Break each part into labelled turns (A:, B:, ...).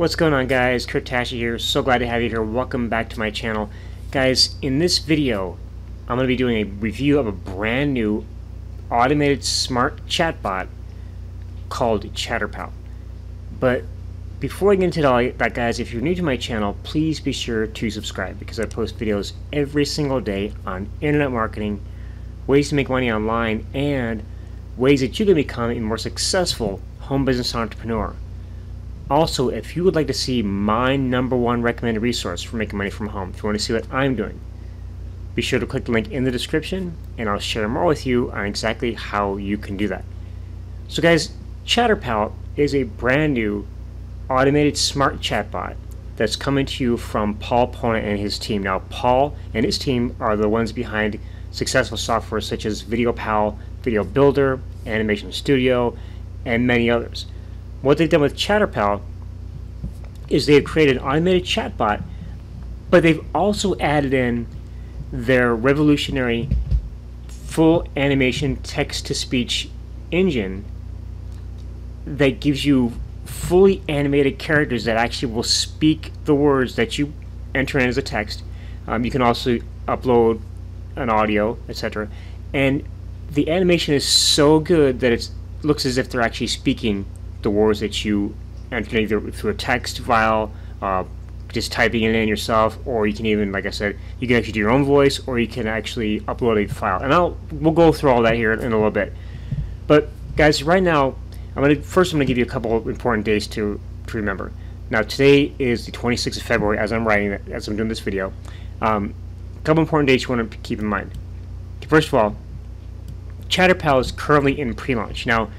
A: What's going on, guys? Tasche here. So glad to have you here. Welcome back to my channel. Guys, in this video I'm going to be doing a review of a brand new automated smart chatbot called ChatterPal. But before I get into all that, guys, if you're new to my channel, please be sure to subscribe, because I post videos every single day on internet marketing, ways to make money online, and ways that you can become a more successful home business entrepreneur. Also, if you would like to see my #1 recommended resource for making money from home, if you want to see what I'm doing, be sure to click the link in the description and I'll share more with you on exactly how you can do that. So guys, ChatterPal is a brand new automated smart chatbot that's coming to you from Ponna and his team. Now, Paul and his team are the ones behind successful software such as VideoPal, Video Builder, Animation Studio, and many others. What they've done with ChatterPal is they've created an automated chatbot, but they've also added in their revolutionary full animation text-to-speech engine that gives you fully animated characters that actually will speak the words that you enter in as a text. You can also upload an audio, etc. And the animation is so good that it looks as if they're actually speaking the words that you enter, either through a text file, just typing it in yourself, or you can even, like I said, you can actually do your own voice, or you can actually upload a file. And we'll go through all that here in a little bit. But guys, right now, I'm going to give you a couple of important dates to remember. Now, today is the 26th of February, as I'm doing this video. A couple important dates you want to keep in mind. First of all, ChatterPal is currently in pre-launch. Now,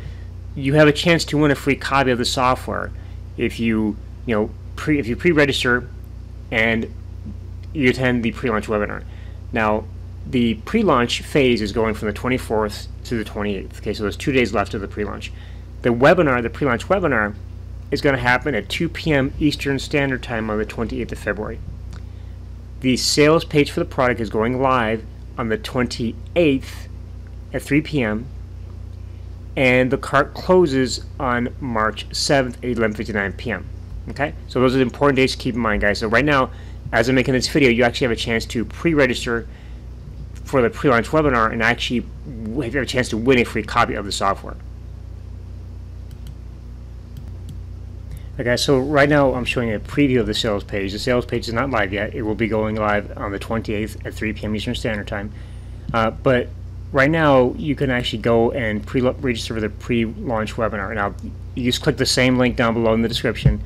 A: you have a chance to win a free copy of the software if you pre-register and you attend the pre-launch webinar. Now, the pre-launch phase is going from the 24th to the 28th. Okay, so there's 2 days left of the pre-launch. The pre-launch webinar, is going to happen at 2 p.m. Eastern Standard Time on the 28th of February. The sales page for the product is going live on the 28th at 3 p.m. and the cart closes on March 7th at 11:59 p.m. Okay, so those are the important dates to keep in mind, guys. So right now, as I'm making this video, you actually have a chance to pre-register for the pre-launch webinar and actually have a chance to win a free copy of the software. Okay, so right now I'm showing a preview of the sales page. The sales page is not live yet. It will be going live on the 28th at 3 p.m. Eastern Standard Time. But right now, you can actually go and register for the pre-launch webinar. Now, you just click the same link down below in the description,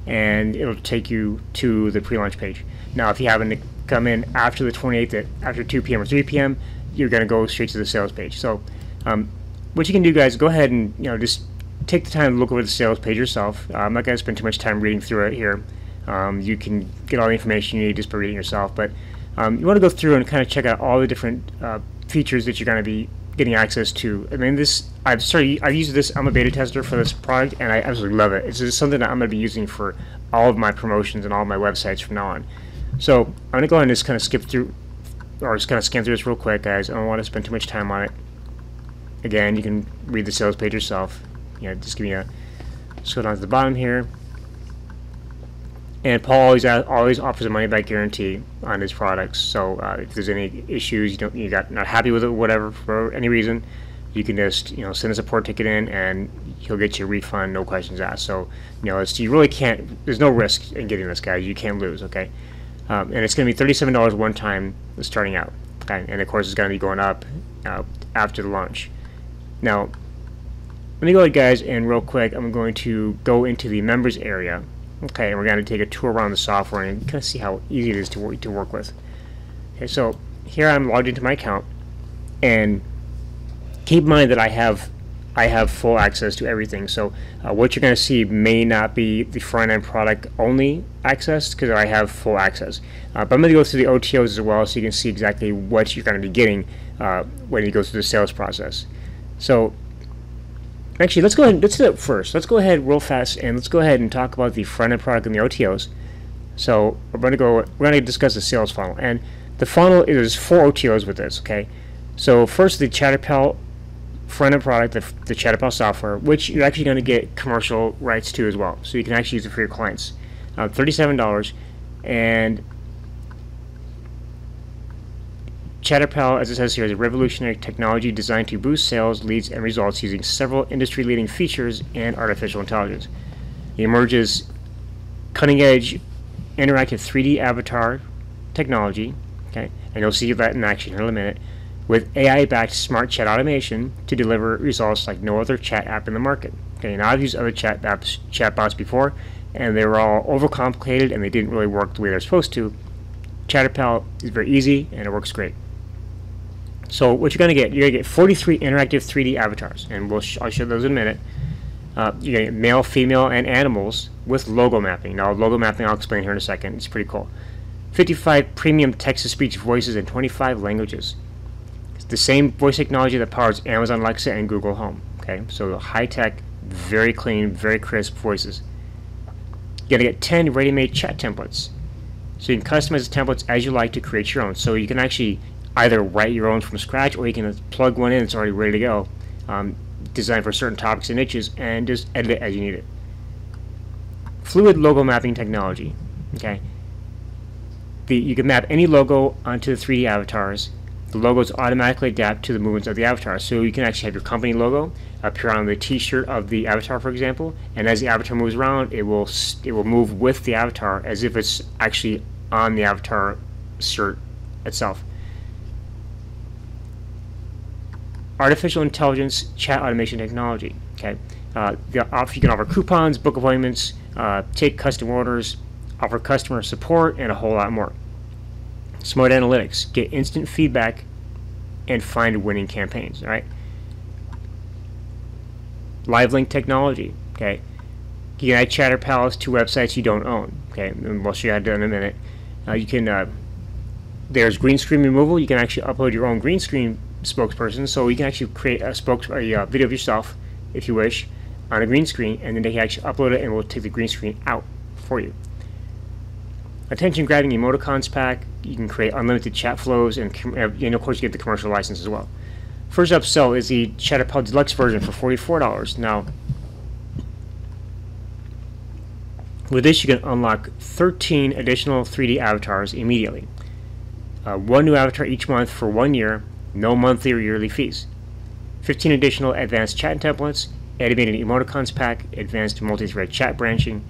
A: and it'll take you to the pre-launch page. Now, if you happen to come in after the 28th, after 2 p.m. or 3 p.m., you're going to go straight to the sales page. So, what you can do, guys, go ahead and just take the time to look over the sales page yourself. I'm not going to spend too much time reading through it here. You can get all the information you need just by reading yourself. But you want to go through and kind of check out all the different features that you're going to be getting access to. I mean, I've used this. I'm a beta tester for this product, and I absolutely love it. It's just something that I'm going to be using for all of my promotions and all of my websites from now on. So I'm going to go ahead and just kind of skip through, or just kind of scan through this real quick, guys. I don't want to spend too much time on it. Again, you can read the sales page yourself. Just give me scroll down to the bottom here. And Paul always offers a money-back guarantee on his products. So if there's any issues, you're not happy with it, whatever, for any reason, you can just send a support ticket in, and he'll get you a refund, no questions asked. So you really can't. There's no risk in getting this, guys. You can't lose. Okay, and it's going to be $37 one time starting out. Okay, and of course it's going to be going up after the launch. Now, let me go ahead, guys, and real quick, I'm going to go into the members area. Okay, and we're going to take a tour around the software and kind of see how easy it is to work with. Okay, so here I'm logged into my account, and keep in mind that I have full access to everything. So what you're going to see may not be the front-end product only access, because I have full access. But I'm going to go through the OTOs as well, so you can see exactly what you're going to be getting when you go through the sales process. So actually, let's do it first. Let's go ahead real fast and let's go ahead and talk about the front-end product and the OTOs. So we're going to discuss the sales funnel, and the funnel is 4 OTOs with this. Okay, so first, the ChatterPal front-end product, the ChatterPal software, which you're actually going to get commercial rights to as well, so you can actually use it for your clients. $37, and ChatterPal, as it says here, is a revolutionary technology designed to boost sales, leads, and results using several industry-leading features and artificial intelligence. It emerges cutting-edge interactive 3D avatar technology, okay, and you'll see that in action here in a minute, with AI-backed smart chat automation to deliver results like no other chat app in the market. Okay, and I've used other chatbots before, and they were all overcomplicated and they didn't really work the way they're supposed to. ChatterPal is very easy and it works great. So what you're going to get 43 interactive 3D avatars, and I'll show those in a minute. You're going to get male, female, and animals with logo mapping. Now, logo mapping I'll explain here in a second. It's pretty cool. 55 premium text-to-speech voices in 25 languages. It's the same voice technology that powers Amazon Alexa and Google Home. Okay, so high-tech, very clean, very crisp voices. You're going to get 10 ready-made chat templates. So you can customize the templates as you like to create your own. So you can actually either write your own from scratch, or you can plug one in that's already ready to go, designed for certain topics and niches, and just edit it as you need it. Fluid logo mapping technology. Okay, you can map any logo onto the 3D avatars. The logos automatically adapt to the movements of the avatar. So you can actually have your company logo appear on the T-shirt of the avatar, for example, and as the avatar moves around, it will move with the avatar as if it's actually on the avatar shirt itself. Artificial intelligence chat automation technology. Okay, you can offer coupons, book appointments, take custom orders, offer customer support, and a whole lot more. Smart analytics, get instant feedback, and find winning campaigns. All right. Live link technology. Okay, you can add ChatterPals to websites you don't own. Okay, and we'll show you how to do it in a minute. There's green screen removal. You can actually upload your own green screen spokesperson, so you can actually create a video of yourself, if you wish, on a green screen, and then they can actually upload it and we'll take the green screen out for you. Attention grabbing emoticons pack. You can create unlimited chat flows, and of course you get the commercial license as well. First upsell is the ChatterPal Deluxe version for $44. Now, with this you can unlock 13 additional 3D avatars immediately. One new avatar each month for 1 year, no monthly or yearly fees. 15 additional advanced chat templates, animated emoticons pack, advanced multi-thread chat branching,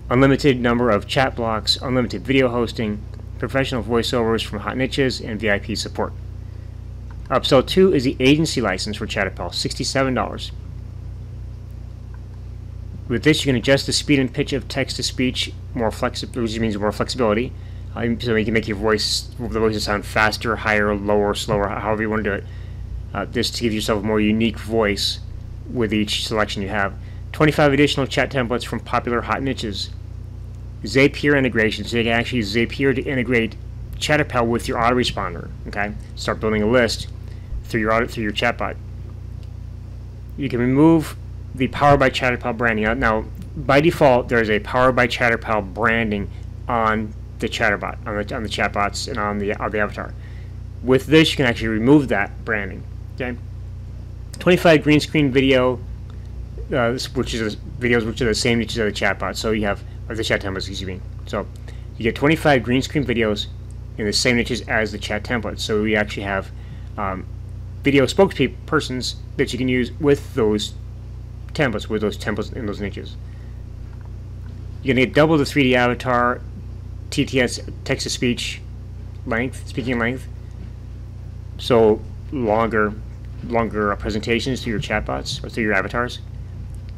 A: unlimited number of chat blocks, unlimited video hosting, professional voiceovers from hot niches, and VIP support. Upsell 2 is the agency license for ChatterPal, $67. With this, you can adjust the speed and pitch of text-to-speech, which means more flexibility. So you can make the voices sound faster, higher, lower, slower, however you want to do it. This to give yourself a more unique voice with each selection you have. 25 additional chat templates from popular hot niches. Zapier integration, so you can actually use Zapier to integrate ChatterPal with your autoresponder. Okay, start building a list through your chatbot. You can remove the Powered by ChatterPal branding. Now, by default, there is a Powered by ChatterPal branding on the chatterbot, on the chatbots, and on the avatar. With this, you can actually remove that branding. Okay, 25 green screen video, which are the same niches as the chatbot. So you have the chat templates, excuse me. So you get 25 green screen videos in the same niches as the chat templates. So we actually have video spokespersons that you can use with those templates in those niches. You're gonna get double the 3D avatar TTS, text-to-speech speaking length. So longer presentations through your chatbots or through your avatars.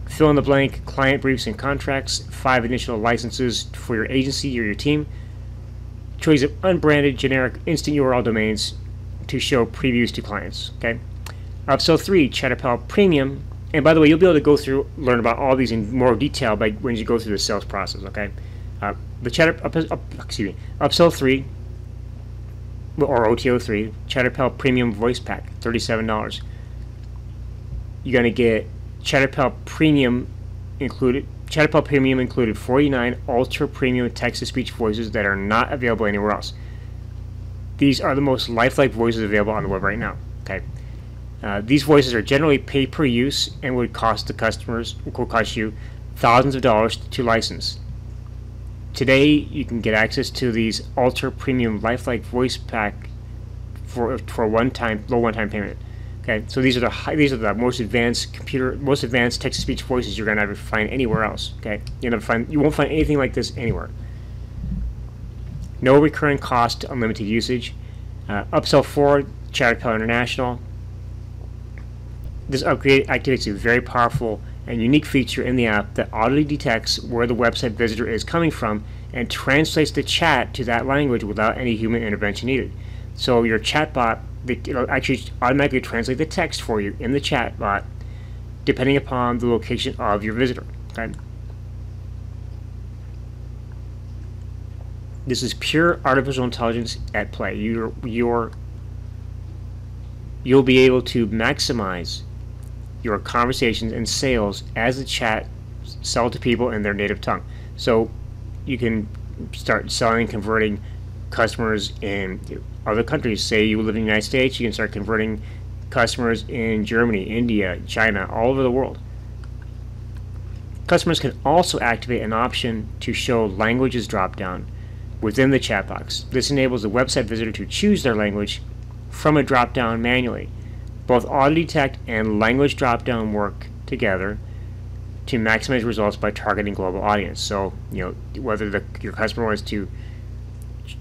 A: Fill in the blank client briefs and contracts. 5 initial licenses for your agency or your team. Choice of unbranded, generic, instant URL domains to show previews to clients. Okay. Upsell 3, ChatterPal Premium. And by the way, you'll be able to learn about all these in more detail when you go through the sales process. Okay. Upsell 3, or OTO 3, ChatterPal Premium Voice Pack, $37. You're going to get ChatterPal Premium included. ChatterPal Premium included 49 ultra premium text-to-speech voices that are not available anywhere else. These are the most lifelike voices available on the web right now. Okay, these voices are generally pay per use and would cost you thousands of dollars to license. today you can get access to these ultra premium lifelike voice pack for low one-time payment. Okay, so these are the most advanced text-to-speech voices you're gonna ever find anywhere else. Okay, you won't find anything like this anywhere. No recurring cost, unlimited usage. Upsell for ChatterPal International. This upgrade activates a very powerful and unique feature in the app that audibly detects where the website visitor is coming from and translates the chat to that language without any human intervention needed. So your chatbot, it'll actually automatically translate the text for you in the chatbot depending upon the location of your visitor. Okay? This is pure artificial intelligence at play. You'll be able to maximize your conversations and sales as the chat sell to people in their native tongue. So you can start selling, converting customers in other countries. Say you live in the United States, you can start converting customers in Germany, India, China, all over the world. Customers can also activate an option to show languages drop-down within the chat box. This enables the website visitor to choose their language from a drop-down manually. Both auto detect and language drop-down work together to maximize results by targeting global audience. So, whether your customer wants to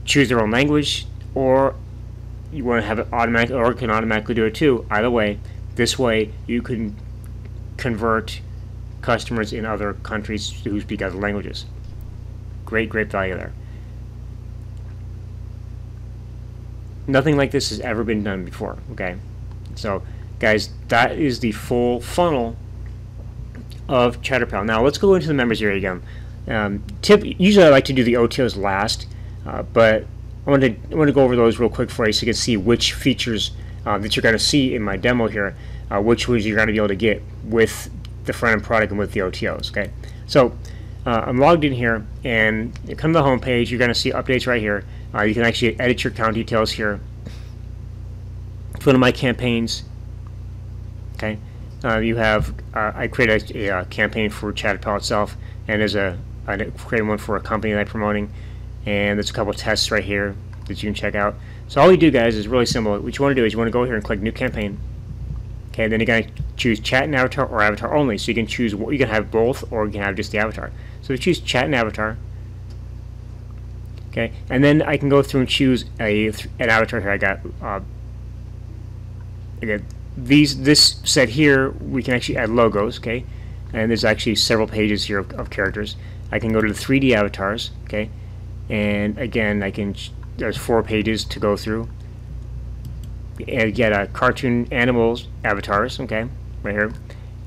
A: choose their own language, or you want to have it automatic, or can automatically do it too. Either way, this way you can convert customers in other countries who speak other languages. Great value there. Nothing like this has ever been done before. Okay, so guys, that is the full funnel of ChatterPal. Now let's go into the members area again. Usually I like to do the OTOs last, but I want to go over those real quick for you so you can see which features that you're going to see in my demo here, which ones you're going to be able to get with the front-end product and with the OTOs. Okay, so I'm logged in here, and you come to the home page. You're going to see updates right here. You can actually edit your account details here. Go to my campaigns. Okay, you have I created a campaign for ChatterPal itself, and I created one for a company that I'm promoting, and there's a couple of tests right here that you can check out. So all you do, guys, is really simple. What you want to do is you want to go here and click New Campaign. Okay, then you're going to choose Chat and Avatar or Avatar only. So you can choose, you can have both, or you can have just the avatar. So we choose Chat and Avatar. Okay, and then I can go through and choose an avatar here. I got again, this set here, we can actually add logos. Okay, and there's actually several pages here of characters. I can go to the 3D avatars. Okay, and again, there's 4 pages to go through. And get a cartoon animals avatars. Okay, right here,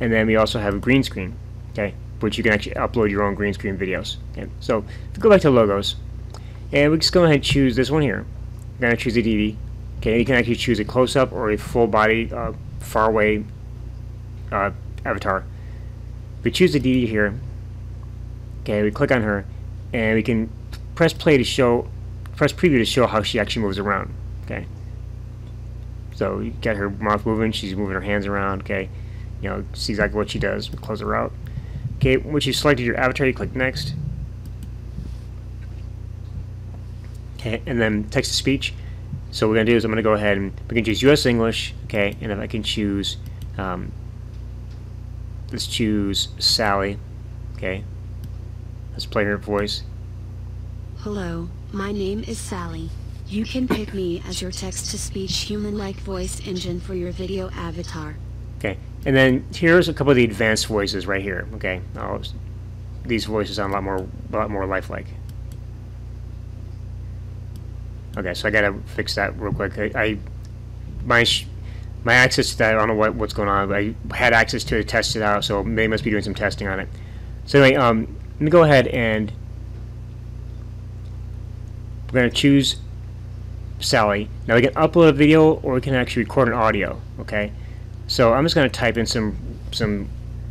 A: and then we also have a green screen. Okay, which you can actually upload your own green screen videos. Okay, so if we go back to logos. And we just go ahead and choose this one here. We're going to choose a DV. Okay, you can actually choose a close-up or a full-body, far-away avatar. We choose the DV here. Okay, we click on her, and we can press preview to show how she actually moves around. Okay, so you get her mouth moving. She's moving her hands around. Okay, see exactly what she does. We close her out. Okay, once you've selected your avatar, you click Next. Okay, and then text to speech. So what we're going to do is I'm going to go ahead and we can choose US English. Okay, and if I can choose, let's choose Sally. Okay, let's play her voice.
B: Hello, my name is Sally. You can pick me as your text-to-speech human-like voice engine for your video avatar.
A: Okay, and then here's a couple of the advanced voices right here. Okay, these voices sound a lot more lifelike. Okay, so I gotta fix that real quick. My access to that, I don't know what's going on, but I had access to it, test it out, so they must be doing some testing on it. So anyway, let me go ahead and we're gonna choose Sally. Now we can upload a video, or we can actually record an audio. Okay, so I'm just gonna type in some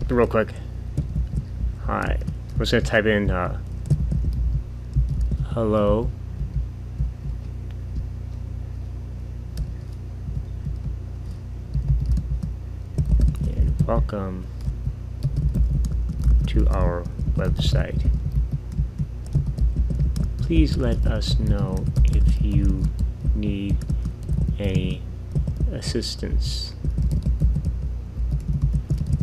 A: real quick. Hi, I'm just gonna type in hello. Welcome to our website. please let us know if you need any assistance.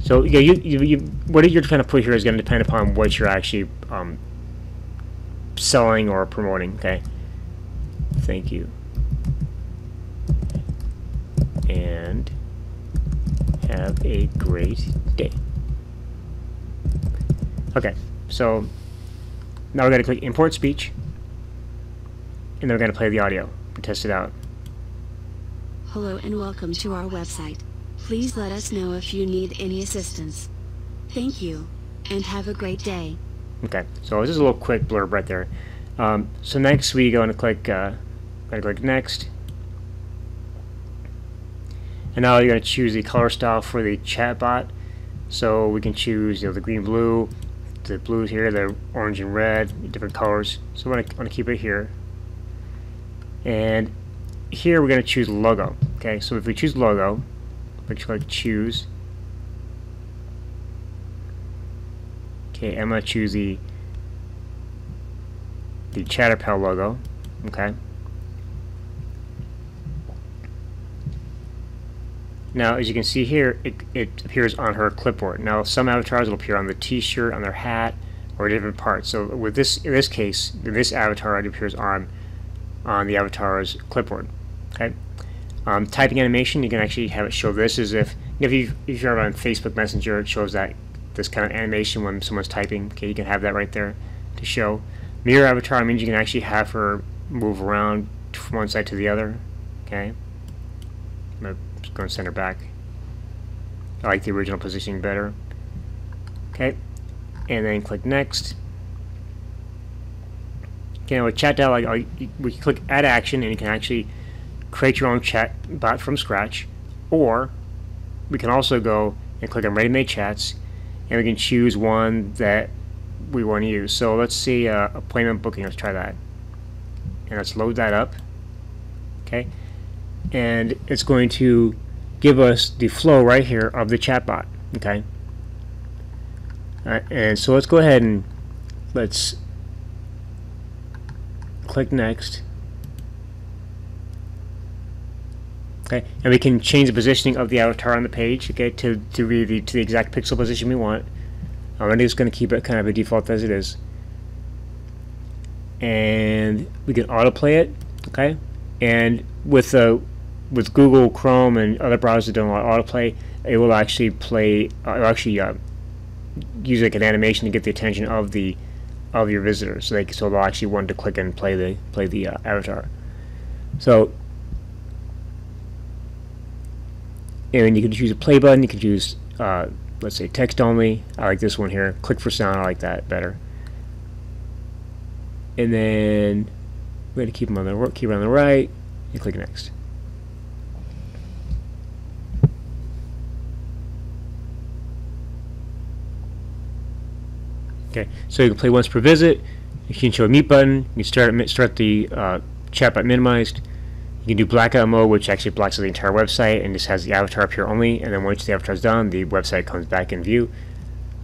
A: So yeah, what you're trying to put here is going to depend upon what you're actually selling or promoting. Okay. Thank you. And have a great day. Okay, so now we're going to click Import Speech, and then we're going to play the audio and test it out.
B: Hello and welcome to our website. Please let us know if you need any assistance. Thank you, and have a great day.
A: Okay, so this is a little quick blurb right there. So next we go and click Next. And now you're going to choose the color style for the chatbot. So we can choose, the green, blue, the blues here, the orange and red, different colors. So we're going to keep it here. And here we're going to choose logo. Okay, so if we choose logo, we click choose. Okay, I'm going to choose the ChatterPal logo. Okay. Now, as you can see here, it appears on her clipboard. Now, some avatars will appear on the T-shirt, on their hat, or different parts. So, with this, in this case, this avatar, it appears on the avatar's clipboard. Okay. Typing animation, you can actually have it show this as if you're on Facebook Messenger, it shows that this kind of animation when someone's typing. Okay, you can have that right there to show. Mirror avatar means you can actually have her move around from one side to the other. Okay. I'm going to send her back. I like the original positioning better. Okay, and then click Next. Okay, with ChatterPal, we can click Add Action, and you can actually create your own chat bot from scratch, or we can also go and click on Ready-Made Chats, and we can choose one that we want to use. So let's see appointment booking. Let's try that, and let's load that up. Okay. And it's going to give us the flow right here of the chatbot. Okay. And so let's go ahead and let's click Next. Okay, and we can change the positioning of the avatar on the page. Okay, to the exact pixel position we want. I'm just going to keep it kind of a default as it is. And we can autoplay it. Okay, and with Google Chrome and other browsers that don't allow autoplay, it will actually play. Use like an animation to get the attention of your visitors, so they'll actually want to click and play the avatar. So, and you can choose a play button. You can choose let's say text only. I like this one here. Click for sound. I like that better. And then we're going to keep them on the right. And click Next. Okay, so you can play once per visit. You can show a mute button. You can start the chatbot minimized. You can do blackout mode, which actually blocks the entire website and just has the avatar appear only. And then once the avatar is done, the website comes back in view.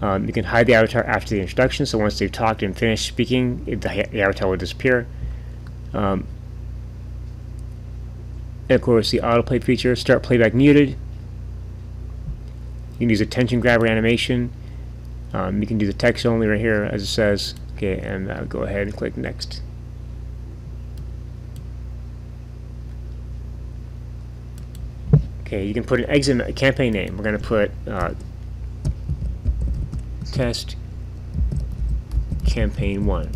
A: You can hide the avatar after the introduction. So once they've talked and finished speaking, the avatar will disappear. And of course, the autoplay feature, start playback muted. You can use attention grabber animation. You can do the text only right here, as it says. Okay, and I'll go ahead and click Next. Okay, you can put an exit campaign name. We're going to put Test Campaign 1.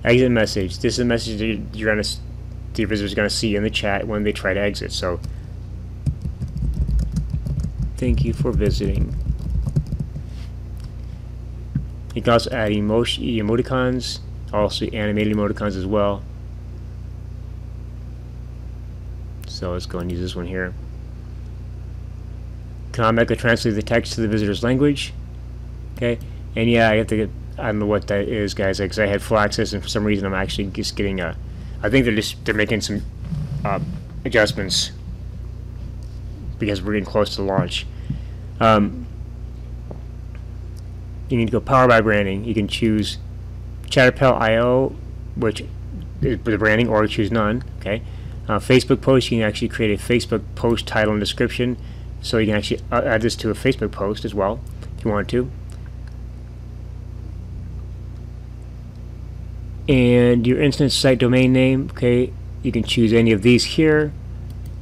A: Exit message. This is a message that the visitor's going to see in the chat when they try to exit. So, thank you for visiting. You can also add emoticons, also animated emoticons as well. So let's go and use this one here. Can automatically translate the text to the visitor's language. Okay, and yeah, I don't know what that is, guys, because I had full access, and for some reason I'm actually just getting I think they're making some adjustments because we're getting close to launch. You need to go power by branding. You can choose ChatterPal IO, which is the branding, or choose none. Okay. Facebook post, you can actually create a Facebook post title and description, so you can actually add this to a Facebook post as well if you want to. And your instance site domain name, okay, you can choose any of these here.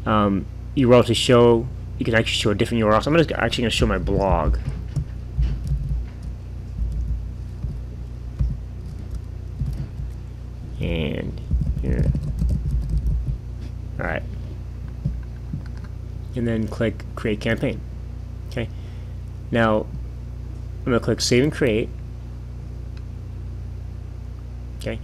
A: URL to show, you can actually show a different URL. So I'm actually going to show my blog. And here. Alright. And then click Create Campaign. Okay. Now, I'm going to click Save and Create. Okay.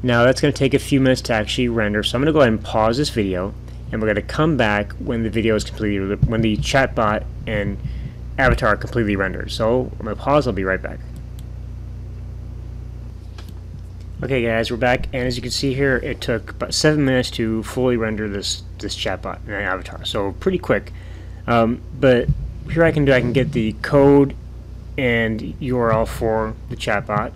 A: Now that's going to take a few minutes to actually render, so I'm going to go ahead and pause this video, and we're going to come back when the video is completely, when the chatbot and avatar are completely rendered. So I'm going to pause. I'll be right back. Okay, guys, we're back, and as you can see here, it took about 7 minutes to fully render this chatbot and avatar. So pretty quick. But here I can get the code and URL for the chatbot.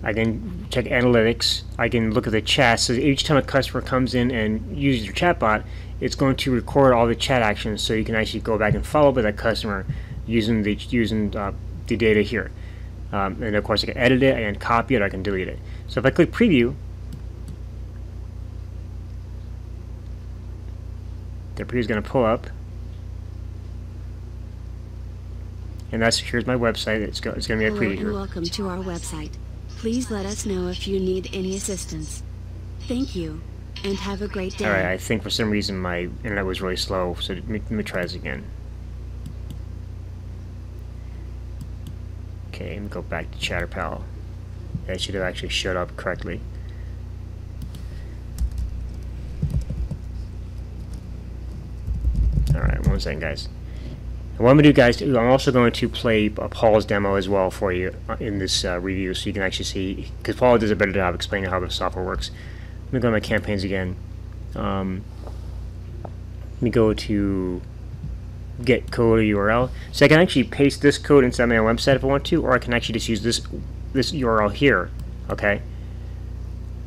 A: I can check analytics. I can look at the chat. So each time a customer comes in and uses your chatbot, it's going to record all the chat actions, so you can actually go back and follow up with that customer using the data here. And of course, I can edit it, I can copy it, or I can delete it. So if I click preview, the preview is going to pull up, and here's my website. It's going to be a preview here.
B: Hello and welcome to our website. Please let us know if you need any assistance. Thank you, and have a great day.
A: Alright, I think for some reason my internet was really slow, so let me try this again. Okay, let me go back to ChatterPal. That should have actually showed up correctly. Alright, 1 second, guys. What I'm going to do, guys, I'm also going to play Paul's demo as well for you in this review, so you can actually see, because Paul does a better job explaining how the software works. Let me go to my campaigns again. Let me go to get code or URL. So I can actually paste this code inside my own website if I want to, or I can actually just use this URL here. Okay.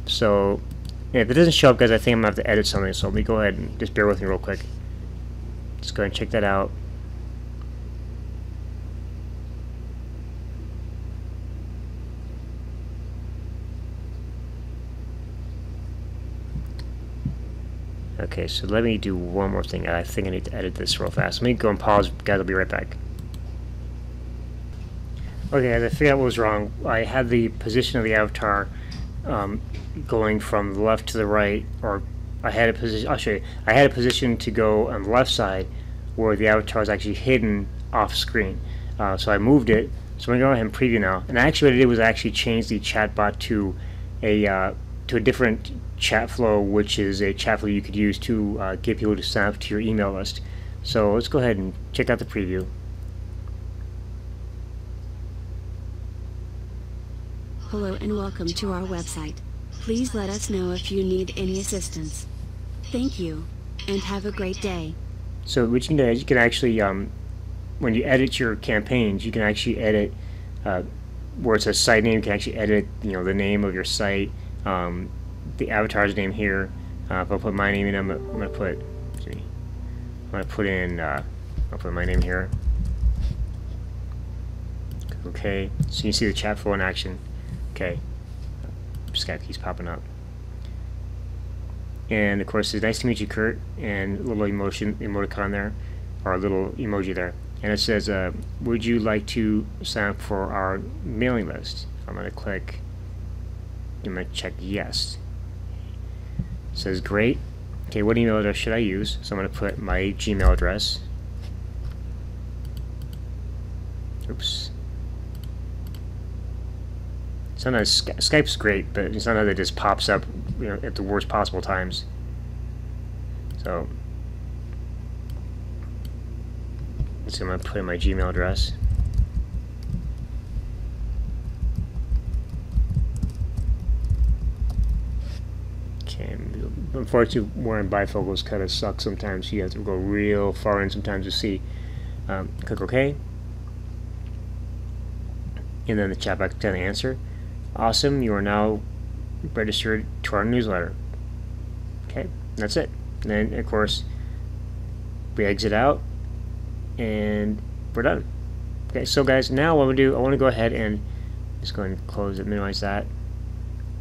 A: So if it doesn't show up, guys, I think I'm going to have to edit something. So let me go ahead and just bear with me real quick. Just go ahead and check that out. Okay, so let me do one more thing. I think I need to edit this real fast. Let me go and pause, guys. I'll be right back. Okay, guys, I figured out what was wrong. I had the position of the avatar going from the left to the right, or I had a position. I'll show you. I had a position to go on the left side, where the avatar is actually hidden off screen. So I moved it. So I'm going to go ahead and preview now. And actually, what I did was I actually changed the chatbot to a different chat flow, which is a chat flow you could use to get people to sign up to your email list. So let's go ahead and check out the preview.
B: Hello and welcome to our website. Please let us know if you need any assistance. Thank you, and have a great day.
A: So what you can do is you can actually, when you edit your campaigns, you can actually edit where it says site name. You can actually edit, the name of your site. The avatar's name here. If I put my name in, I'm gonna put I'll put my name here. Okay, so you see the chat flow in action. Okay, Skype keeps popping up. And of course, it's nice to meet you, Kurt, and a little emoticon there, or a little emoji there. And it says, would you like to sign up for our mailing list? I'm gonna click. I'm going to check yes. It says great. Okay, what email address should I use? So I'm going to put my Gmail address. Oops. Sometimes Skype's great, but sometimes it just pops up at the worst possible times. So I'm going to put in my Gmail address. Unfortunately, wearing bifocals kind of sucks sometimes. You have to go real far in sometimes to see. Click OK. And then the chatbot can answer. Awesome, you are now registered to our newsletter. Okay, that's it. And then, of course, we exit out, and we're done. Okay, so guys, now what I'm gonna do, I want to go ahead and just go ahead and close it, minimize that,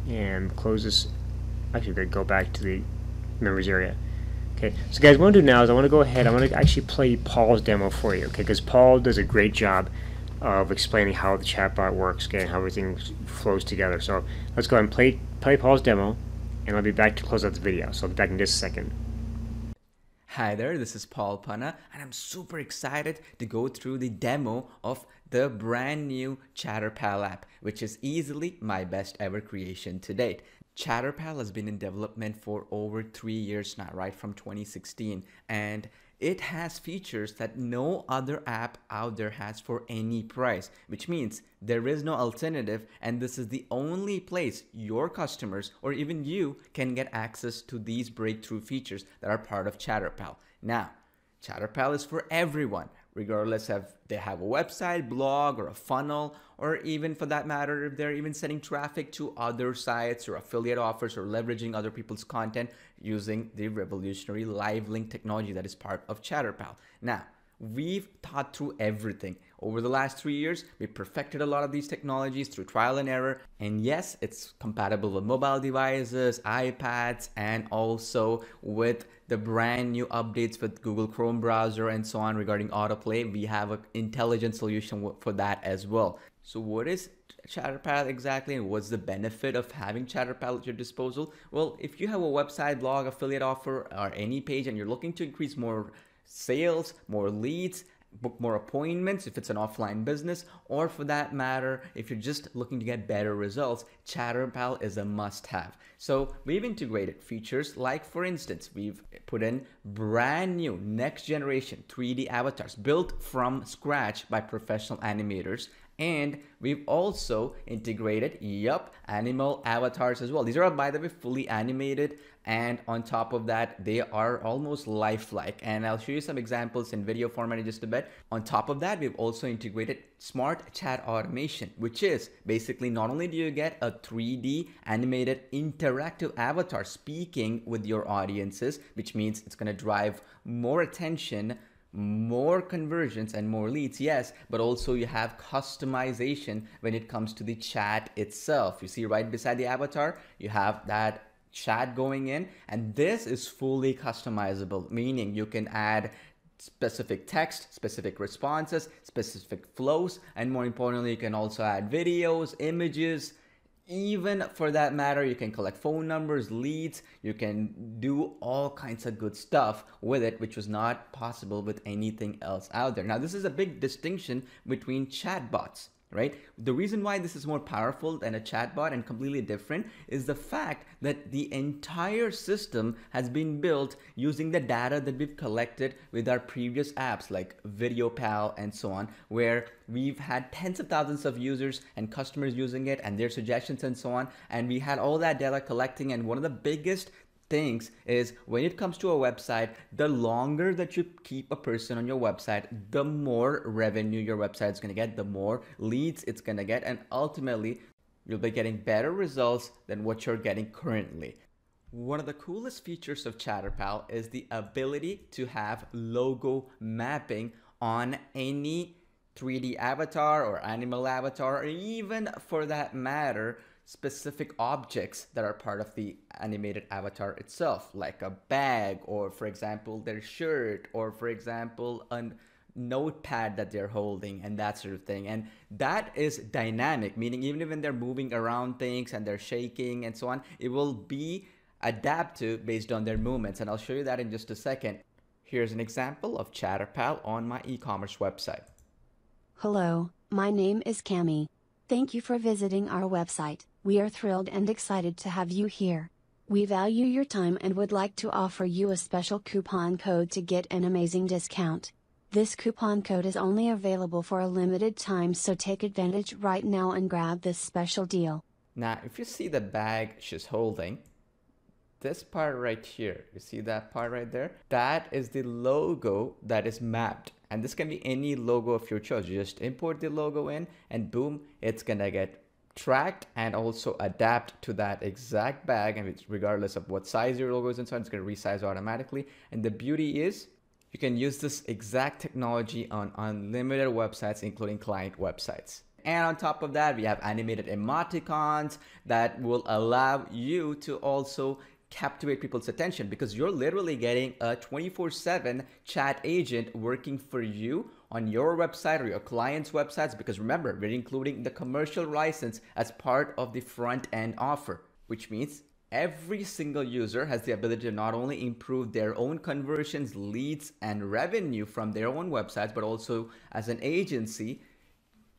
A: and close this. Actually, we're gonna go back to the members area. Okay, so guys, what I'm gonna do now is I want to go ahead. I want to actually play Paul's demo for you. Okay, because Paul does a great job of explaining how the chatbot works, okay, and how everything flows together. So let's go ahead and play Paul's demo, and I'll be back to close out the video. So I'll be back in just a second.
C: Hi there, this is Paul Ponna, and I'm super excited to go through the demo of the brand new ChatterPal app, which is easily my best ever creation to date. ChatterPal has been in development for over 3 years now, right from 2016, and it has features that no other app out there has for any price, which means there is no alternative, and this is the only place your customers or even you can get access to these breakthrough features that are part of ChatterPal. Now, ChatterPal is for everyone, regardless if they have a website, blog, or a funnel, or even for that matter, if they're even sending traffic to other sites or affiliate offers or leveraging other people's content using the revolutionary live link technology that is part of ChatterPal. Now, we've thought through everything. Over the last 3 years, we perfected a lot of these technologies through trial and error. And yes, it's compatible with mobile devices, iPads, and also with the brand new updates with Google Chrome browser and so on regarding autoplay. We have an intelligent solution for that as well. So what is ChatterPal exactly, and what's the benefit of having ChatterPal at your disposal? Well, if you have a website, blog, affiliate offer, or any page and you're looking to increase more sales, more leads, book more appointments if it's an offline business, or for that matter, if you're just looking to get better results, ChatterPal is a must-have. So we've integrated features like, for instance, we've put in brand new next generation 3D avatars built from scratch by professional animators. And we've also integrated, animal avatars as well. These are, by the way, fully animated. And on top of that, they are almost lifelike. And I'll show you some examples in video format in just a bit. On top of that, we've also integrated smart chat automation, which is basically not only do you get a 3D animated interactive avatar speaking with your audiences, which means it's going to drive more attention, more conversions, and more leads, yes, but also you have customization when it comes to the chat itself. You see right beside the avatar, you have that chat going in, and this is fully customizable, meaning you can add specific text, specific responses, specific flows, and more importantly, you can also add videos, images. Even for that matter, you can collect phone numbers, leads, you can do all kinds of good stuff with it, which was not possible with anything else out there. Now, this is a big distinction between chatbots, right? The reason why this is more powerful than a chatbot and completely different is the fact that the entire system has been built using the data that we've collected with our previous apps like VideoPal and so on, where we've had tens of thousands of users and customers using it and their suggestions and so on. And we had all that data collecting, and one of the biggest things is when it comes to a website, the longer that you keep a person on your website, the more revenue your website is going to get, the more leads it's going to get, and ultimately you'll be getting better results than what you're getting currently. One of the coolest features of ChatterPal is the ability to have logo mapping on any 3D avatar or animal avatar, or even for that matter, specific objects that are part of the animated avatar itself, like a bag, or for example, their shirt, or for example, a notepad that they're holding, and that sort of thing. And that is dynamic, meaning even when they're moving around things and they're shaking and so on, it will be adaptive based on their movements. And I'll show you that in just a second. Here's an example of ChatterPal on my e-commerce website.
B: Hello, my name is Cami. Thank you for visiting our website. We are thrilled and excited to have you here. We value your time and would like to offer you a special coupon code to get an amazing discount. This coupon code is only available for a limited time, so take advantage right now and grab this special deal.
C: Now, if you see the bag she's holding, this part right here, you see that part right there? That is the logo that is mapped. And this can be any logo of your choice. You just import the logo in and boom, it's gonna get track and also adapt to that exact bag, and it's regardless of what size your logo is inside, it's going to resize automatically. And the beauty is you can use this exact technology on unlimited websites, including client websites. And on top of that, we have animated emoticons that will allow you to also captivate people's attention, because you're literally getting a 24/7 chat agent working for you on your website or your client's websites, because remember, we're including the commercial license as part of the front end offer, which means every single user has the ability to not only improve their own conversions, leads, and revenue from their own websites, but also as an agency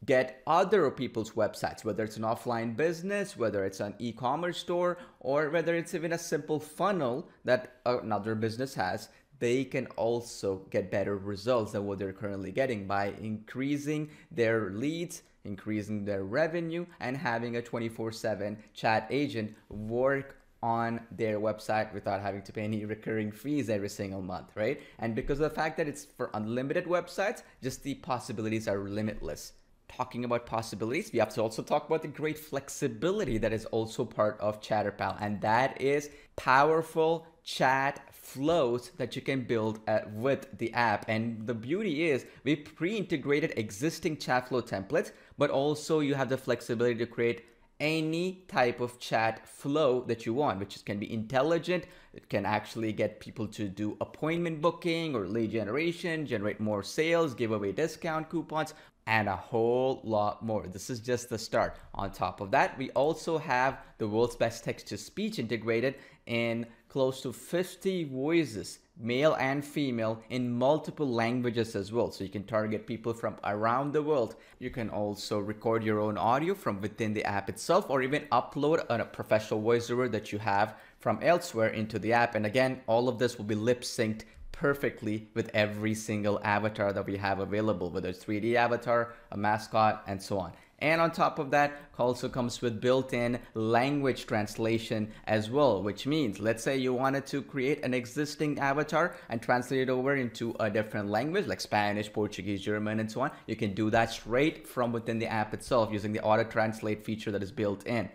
C: get other people's websites, whether it's an offline business, whether it's an e-commerce store, or whether it's even a simple funnel that another business has. They can also get better results than what they're currently getting by increasing their leads, increasing their revenue, and having a 24/7 chat agent work on their website without having to pay any recurring fees every single month, right? And because of the fact that it's for unlimited websites, just the possibilities are limitless. Talking about possibilities, we have to also talk about the great flexibility that is also part of ChatterPal, and that is powerful chat flows that you can build with the app. And the beauty is we pre-integrated existing chat flow templates, but also you have the flexibility to create any type of chat flow that you want, which can be intelligent. It can actually get people to do appointment booking or lead generation, generate more sales, give away discount coupons, and a whole lot more. This is just the start. On top of that, we also have the world's best text-to-speech integrated in close to 50 voices, male and female, in multiple languages as well. So you can target people from around the world. You can also record your own audio from within the app itself, or even upload a professional voiceover that you have from elsewhere into the app. And again, all of this will be lip synced perfectly with every single avatar that we have available, whether it's 3D avatar, a mascot, and so on. And on top of that, also comes with built-in language translation as well, which means, let's say you wanted to create an existing avatar and translate it over into a different language like Spanish, Portuguese, German, and so on. You can do that straight from within the app itself using the auto translate feature that is built in.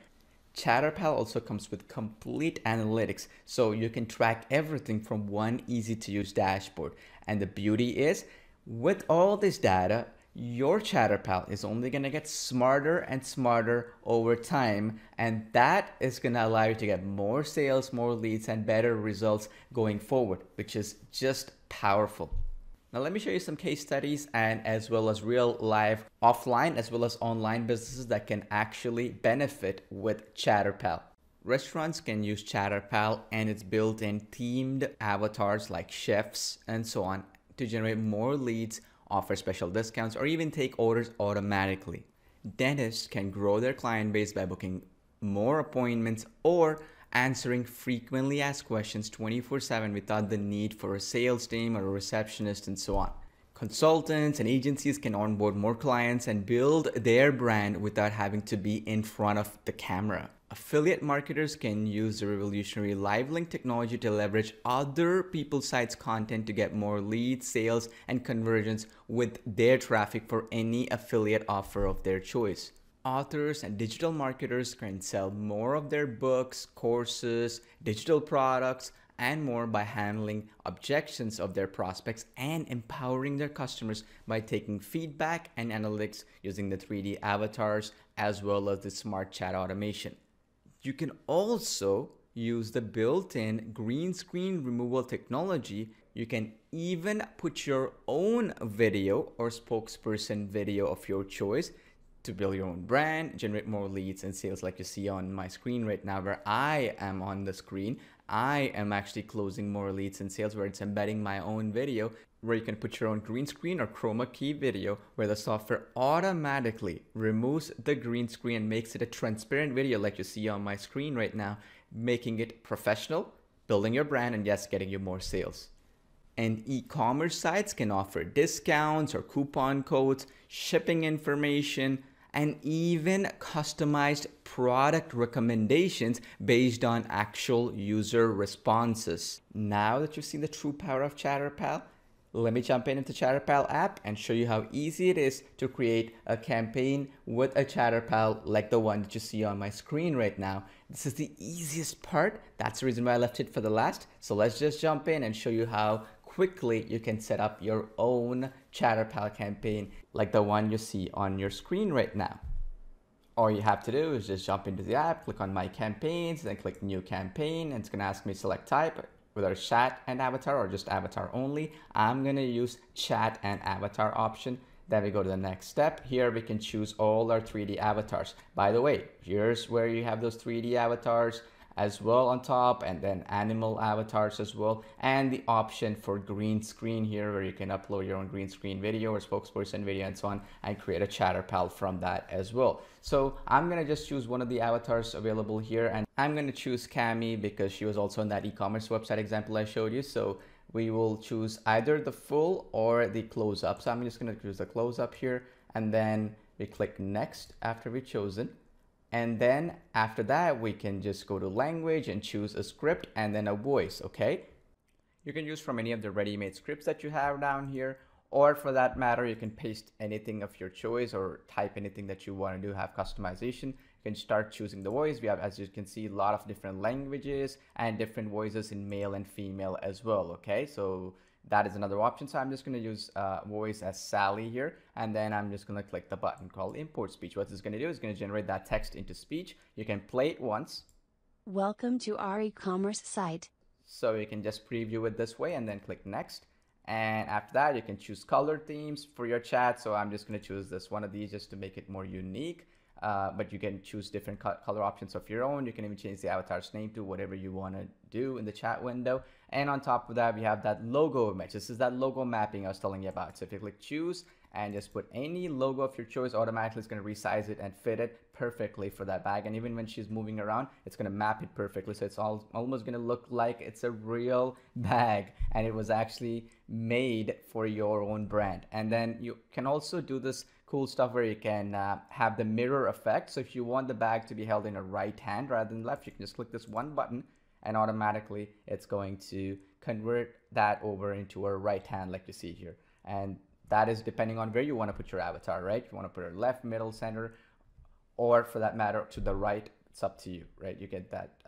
C: ChatterPal also comes with complete analytics, so you can track everything from one easy to use dashboard. And the beauty is, with all this data, your ChatterPal is only going to get smarter and smarter over time, and that is going to allow you to get more sales, more leads, and better results going forward, which is just powerful. Now let me show you some case studies, and as well as real life offline as well as online businesses that can actually benefit with ChatterPal. Restaurants can use ChatterPal and its built-in themed avatars like chefs and so on to generate more leads, offer special discounts, or even take orders automatically. Dentists can grow their client base by booking more appointments or answering frequently asked questions 24/7 without the need for a sales team or a receptionist and so on. Consultants and agencies can onboard more clients and build their brand without having to be in front of the camera. Affiliate marketers can use the revolutionary live link technology to leverage other people's sites' content to get more leads, sales, and conversions with their traffic for any affiliate offer of their choice. Authors and digital marketers can sell more of their books, courses, digital products, and more by handling objections of their prospects and empowering their customers by taking feedback and analytics using the 3D avatars as well as the smart chat automation. You can also use the built-in green screen removal technology. You can even put your own video or spokesperson video of your choice to build your own brand, generate more leads and sales, like you see on my screen right now, where I am on the screen. I am actually closing more leads and sales where it's embedding my own video, where you can put your own green screen or chroma key video, where the software automatically removes the green screen and makes it a transparent video like you see on my screen right now, making it professional, building your brand, and yes, getting you more sales. And e-commerce sites can offer discounts or coupon codes, shipping information, and even customized product recommendations based on actual user responses. Now that you've seen the true power of ChatterPal, let me jump into ChatterPal app and show you how easy it is to create a campaign with a ChatterPal like the one that you see on my screen right now. This is the easiest part. That's the reason why I left it for the last. So let's just jump in and show you how quickly you can set up your own ChatterPal campaign like the one you see on your screen right now. All you have to do is just jump into the app, click on My Campaigns, then click New Campaign, and it's going to ask me select type, whether chat and avatar or just avatar only. I'm going to use chat and avatar option. Then we go to the next step. Here we can choose all our 3D avatars. By the way, here's where you have those 3D avatars as well on top, and then animal avatars as well, and the option for green screen here where you can upload your own green screen video or spokesperson video and so on, and create a ChatterPal from that as well. So I'm gonna just choose one of the avatars available here, and I'm gonna choose Cami because she was also in that e-commerce website example I showed you. So we will choose either the full or the close-up. So I'm just gonna choose the close-up here, and then we click next after we've chosen. And then after that, we can just go to language and choose a script and then a voice, okay? You can use from any of the ready-made scripts that you have down here, or for that matter, you can paste anything of your choice or type anything that you want to do, have customization. You can start choosing the voice. We have, as you can see, a lot of different languages and different voices in male and female as well, okay? So that is another option. So I'm just going to use voice as Sally here, and then I'm just going to click the button called import speech. What this is going to do is going to generate that text into speech. You can play it once.
B: Welcome to our e-commerce site.
C: So you can just preview it this way and then click next. And after that, you can choose color themes for your chat. So I'm just going to choose this one of these just to make it more unique. But you can choose different color options of your own. You can even change the avatar's name to whatever you want to do in the chat window. And on top of that, we have that logo image. This is that logo mapping I was telling you about. So if you click choose and just put any logo of your choice, automatically it's going to resize it and fit it perfectly for that bag. And even when she's moving around, it's going to map it perfectly. So it's almost going to look like it's a real bag and it was actually made for your own brand. And then you can also do this cool stuff where you can have the mirror effect. So if you want the bag to be held in a right hand rather than left, you can just click this one button and automatically it's going to convert that over into a right hand like you see here. And that is depending on where you want to put your avatar, right? If you want to put it left, middle, center, or for that matter to the right, it's up to you, right? You get that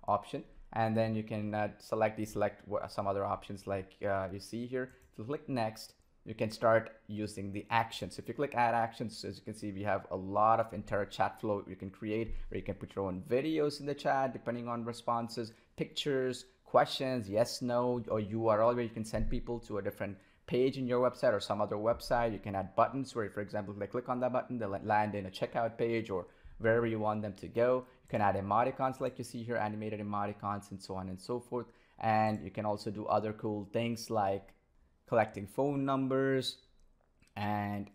C: option. And then you can deselect some other options like you see here. If you click next, you can start using the actions. If you click add actions, as you can see, we have a lot of entire chat flow you can create where you can put your own videos in the chat depending on responses, pictures, questions, yes, no, or URL where you can send people to a different page in your website or some other website. You can add buttons where, for example, if they click on that button, they'll land in a checkout page or wherever you want them to go. You can add emoticons like you see here, animated emoticons and so on and so forth. And you can also do other cool things like collecting phone numbers and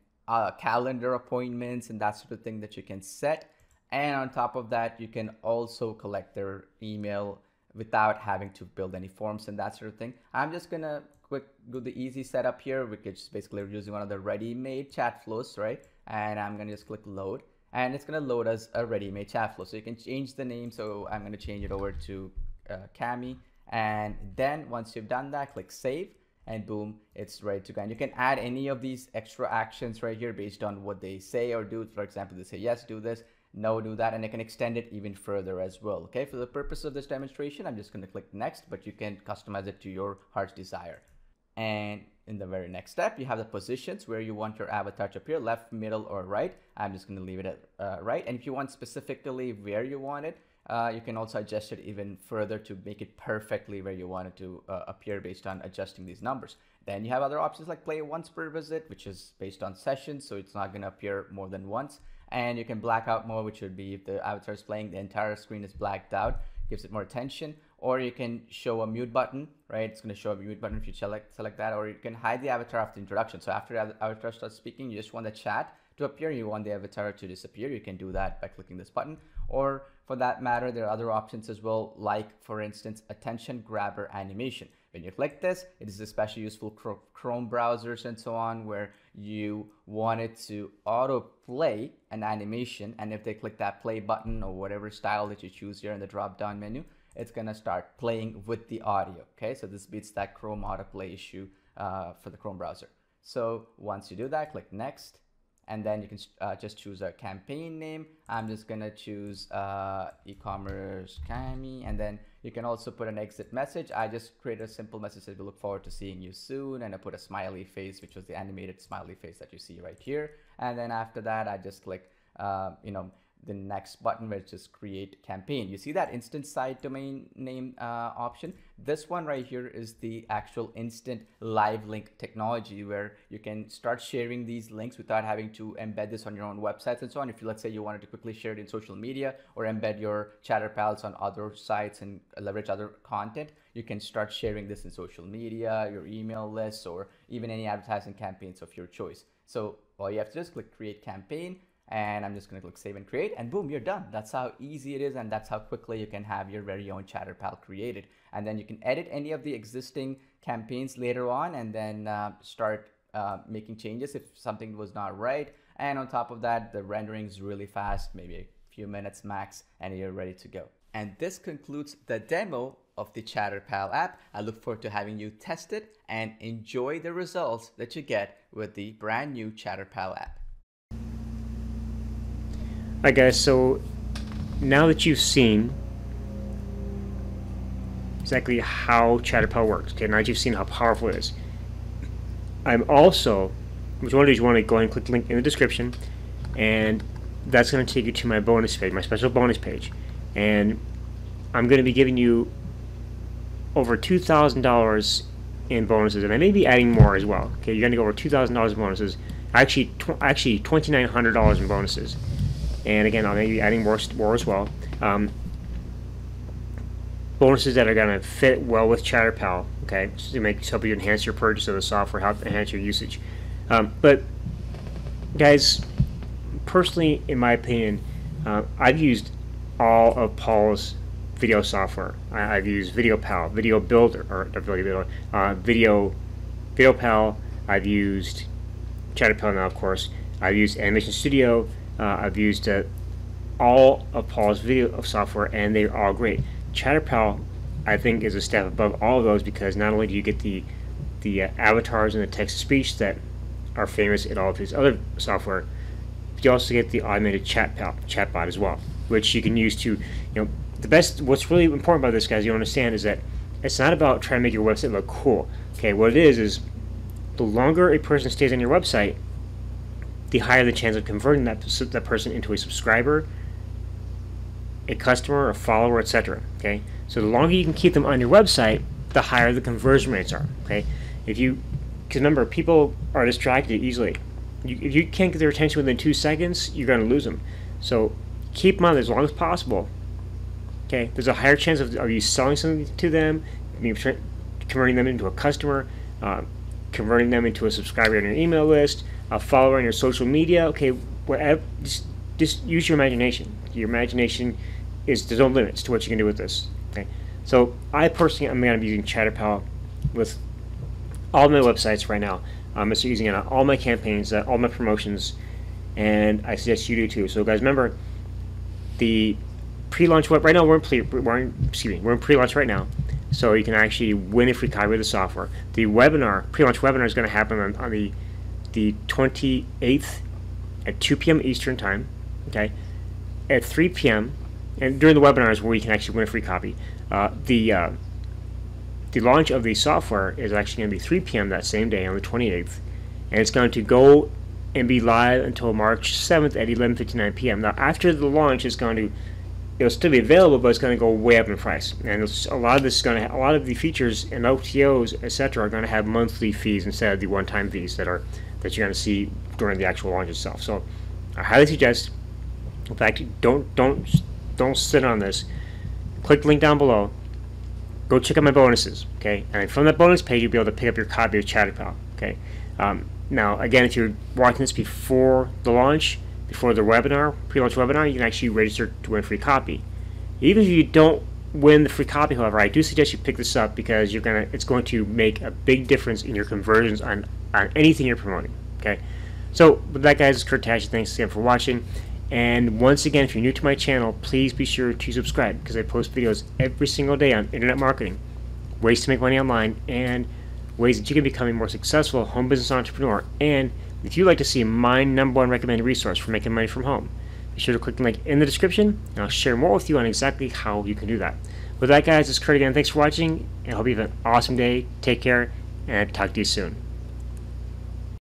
C: calendar appointments and that sort of thing that you can set. And on top of that, you can also collect their email without having to build any forms and that sort of thing. I'm just gonna do the easy setup here, which is basically using one of the ready-made chat flows, right? And I'm gonna just click load, and it's gonna load as a ready-made chat flow. So you can change the name. So I'm gonna change it over to Cami, and then once you've done that, click save. And boom, it's ready to go. And you can add any of these extra actions right here based on what they say or do. For example, they say, yes, do this, no, do that, and I can extend it even further as well. Okay, for the purpose of this demonstration, I'm just going to click next, but you can customize it to your heart's desire. And in the very next step, you have the positions where you want your avatar to appear, left, middle, or right. I'm just going to leave it at right. And if you want specifically where you want it, you can also adjust it even further to make it perfectly where you want it to appear based on adjusting these numbers. Then you have other options like play once per visit, which is based on sessions, so it's not going to appear more than once. And you can blackout mode, which would be if the avatar is playing, the entire screen is blacked out, gives it more attention. Or you can show a mute button, right? It's going to show a mute button if you select that. Or you can hide the avatar after introduction. So after the avatar starts speaking, you just want the chat to appear, you want the avatar to disappear. You can do that by clicking this button. Or for that matter, there are other options as well, like for instance, attention grabber animation. When you click this, it is especially useful for Chrome browsers and so on, where you want it to auto-play an animation. And if they click that play button or whatever style that you choose here in the drop-down menu, it's going to start playing with the audio. Okay, so this beats that Chrome autoplay issue for the Chrome browser. So once you do that, click next, and then you can just choose a campaign name. I'm just gonna choose e-commerce Cami, and then you can also put an exit message. I just create a simple message that we look forward to seeing you soon, and I put a smiley face, which was the animated smiley face that you see right here. And then after that, I just click the next button, which is create campaign. You see that instant site domain name option? This one right here is the actual instant live link technology, where you can start sharing these links without having to embed this on your own websites and so on. If you, let's say you wanted to quickly share it in social media or embed your ChatterPals on other sites and leverage other content, you can start sharing this in social media, your email lists, or even any advertising campaigns of your choice. So all you have to do is click create campaign, and I'm just going to click save and create, and boom, you're done. That's how easy it is, and that's how quickly you can have your very own ChatterPal created. And then you can edit any of the existing campaigns later on, and then start making changes if something was not right. And on top of that, the rendering is really fast, maybe a few minutes max, and you're ready to go. And this concludes the demo of the ChatterPal app. I look forward to having you test it and enjoy the results that you get with the brand new ChatterPal app.
A: Alright guys, so now that you've seen exactly how ChatterPal works, okay, now that you've seen how powerful it is, I'm also, what you want to do is you want to go ahead and click the link in the description, and that's going to take you to my bonus page, my special bonus page, and I'm going to be giving you over $2,000 in bonuses, and I may be adding more as well. Okay, you're going to go over $2,000 in bonuses, actually $2,900 in bonuses. And again, I'll be adding more as well. Bonuses that are going to fit well with ChatterPal, okay, to help you enhance your purchase of the software, help enhance your usage. But guys, personally, in my opinion, I've used all of Paul's video software. I've used VideoPal, Video Builder, or VideoPal. I've used ChatterPal now, of course. I've used Animation Studio. I've used all of Paul's video software, and they're all great. ChatterPal, I think, is a step above all of those, because not only do you get the avatars and the text-to-speech that are famous in all of his other software, but you also get the automated chatbot as well, which you can use to, what's really important about this, guys, you understand, is that it's not about trying to make your website look cool. Okay, what it is the longer a person stays on your website, the higher the chance of converting that person into a subscriber, a customer, a follower, etc. Okay, so the longer you can keep them on your website, the higher the conversion rates are. Okay, because remember, people are distracted easily. If you can't get their attention within 2 seconds, you're going to lose them. So keep them on as long as possible. Okay, there's a higher chance of you selling something to them, converting them into a customer, converting them into a subscriber on your email list, a follower on your social media. Okay, whatever. Just use your imagination. Your imagination there's no limits to what you can do with this. Okay, so I personally am going to be using ChatterPal with all my websites right now. I'm just using it on all my campaigns, all my promotions, and I suggest you do too. So guys, remember the pre-launch web. Right now we're in pre-launch right now, so you can actually win a free copy of the software. The pre-launch webinar is going to happen on the 28th at 2 p.m. Eastern time. Okay, at 3 p.m. and during the webinar is where you can actually win a free copy. The launch of the software is actually going to be 3 p.m. that same day on the 28th, and it's going to go and be live until March 7th at 11:59 p.m. Now, after the launch, it'll still be available, but it's going to go way up in price. And a lot of the features and OTOs, etc., are going to have monthly fees instead of the one-time fees that you're going to see during the actual launch itself. So, I highly suggest. In fact, don't sit on this. Click the link down below. Go check out my bonuses, okay? And from that bonus page, you'll be able to pick up your copy of ChatterPal, okay? Now, again, if you're watching this before the launch, before the webinar, pre-launch webinar, you can actually register to win a free copy. Even if you don't win the free copy, however, I do suggest you pick this up, because it's going to make a big difference in your conversions on anything you're promoting, okay? So, with that, guys, it's Kurt Tasche. Thanks again for watching. And once again, if you're new to my channel, please be sure to subscribe, because I post videos every single day on internet marketing, ways to make money online, and ways that you can become a more successful home business entrepreneur. And if you'd like to see my #1 recommended resource for making money from home, be sure to click the link in the description, and I'll share more with you on exactly how you can do that. With that, guys, it's Kurt again. Thanks for watching, and I hope you have an awesome day. Take care, and I'll talk to you soon.